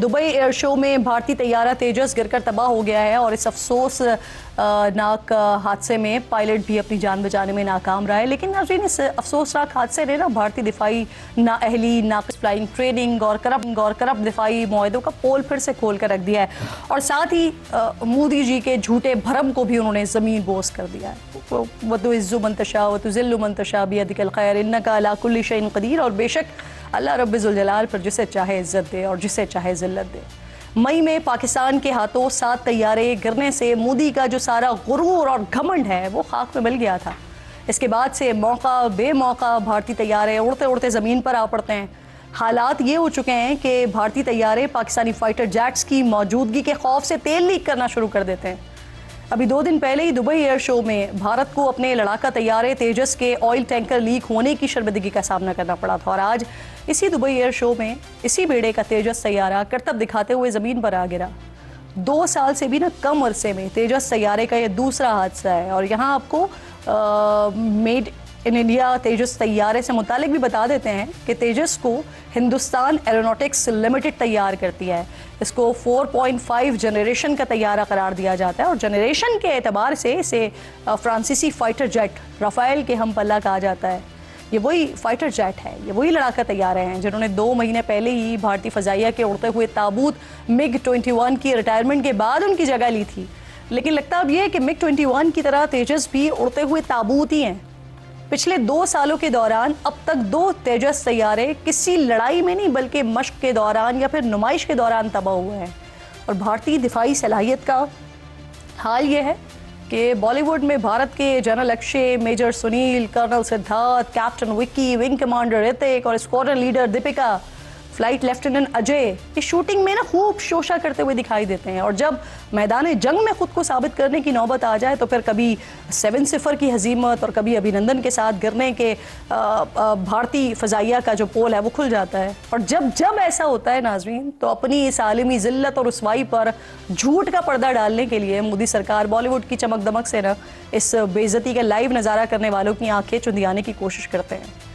Dubai air show में भारतीय तैयारा तेजस गिरकर तबाह हो गया है और इस अफसोसनाक हादसे में पायलट भी अपनी जान बचाने में नाकाम रहा है। लेकिन नाज़रीन, इस अफसोसनाक हादसे ने ना भारतीय दिफाई नाअहली, नाक़िस फ्लाइंग ट्रेनिंग और करप्ट दिफाई मुआहदों का पोल फिर से खोल कर रख दिया है और साथ ही मोदी जी के झूठे भरम को भी उन्होंने ज़मीन बोस कर दिया है। वतुइज़्ज़ु मन तशा वतुज़िल्लु मन तशा बियदिकल खैर इन्नका अला कुल्लि शैइन क़दीर। और बेशक अल्लाह रब्बिल जलाल पर जिसे चाहे इज्जत दे और जिसे चाहे जिल्लत दे। मई में पाकिस्तान के हाथों 7 तैयारे गिरने से मोदी का जो सारा गुरूर और घमंड है वो खाक में मिल गया था। इसके बाद से मौका बेमौका भारतीय तैयारे उड़ते उड़ते ज़मीन पर आ पड़ते हैं। हालात ये हो चुके हैं कि भारतीय तैयारे पाकिस्तानी फाइटर जेट्स की मौजूदगी के खौफ से तेल लीक करना शुरू कर देते हैं। अभी 2 दिन पहले ही दुबई एयर शो में भारत को अपने लड़ाका तैयारे तेजस के ऑयल टैंकर लीक होने की शर्मिंदगी का सामना करना पड़ा था और आज इसी दुबई एयर शो में इसी बेड़े का तेजस तैयारा करतब दिखाते हुए ज़मीन पर आ गिरा। 2 साल से भी ना कम अरसे में तेजस तैयारे का ये दूसरा हादसा है और यहाँ आपको मेड इन इंडिया तेजस तैयारे से मुतालिक भी बता देते हैं कि तेजस को हिंदुस्तान एरोनॉटिक्स लिमिटेड तैयार करती है। इसको 4.5 जनरेशन का तैयारा करार दिया जाता है और जनरेशन के एतबार से इसे फ्रांसीसी फाइटर जेट राफेल के हम पल्ला कहा जाता है। ये वही फाइटर जेट है, ये वही लड़ाका तैयारे हैं जिन्होंने 2 महीने पहले ही भारतीय फ़ज़ाइया के उड़ते हुए ताबूत MiG-21 की रिटायरमेंट के बाद उनकी जगह ली थी। लेकिन लगता अब ये है कि MiG-21 की तरह तेजस भी उड़ते हुए ताबूत ही हैं। पिछले 2 सालों के दौरान अब तक 2 तेजस तैयारे किसी लड़ाई में नहीं बल्कि मश्क के दौरान या फिर नुमाइश के दौरान तबाह हुए हैं। और भारतीय दिफाई सलाहियत का हाल ये है कि बॉलीवुड में भारत के general Akshay, major Sunil, colonel Siddharth, captain Vicky, wing commander Hrithik और squadron leader Deepika, flight lieutenant Ajay ये शूटिंग में ना खूब शोशा करते हुए दिखाई देते हैं। और जब मैदान जंग में खुद को साबित करने की नौबत आ जाए तो फिर कभी 7-0 की हजीमत और कभी अभिनंदन के साथ गिरने के भारतीय फ़ज़ाइया का जो पोल है वो खुल जाता है। और जब ऐसा होता है नाज़रीन, तो अपनी इस आलमी ज़िल्लत और रुसवाई पर झूठ का पर्दा डालने के लिए मोदी सरकार बॉलीवुड की चमक दमक से ना इस बेइज्जती का लाइव नज़ारा करने वालों की आंखें चुंधियाने की कोशिश करते हैं।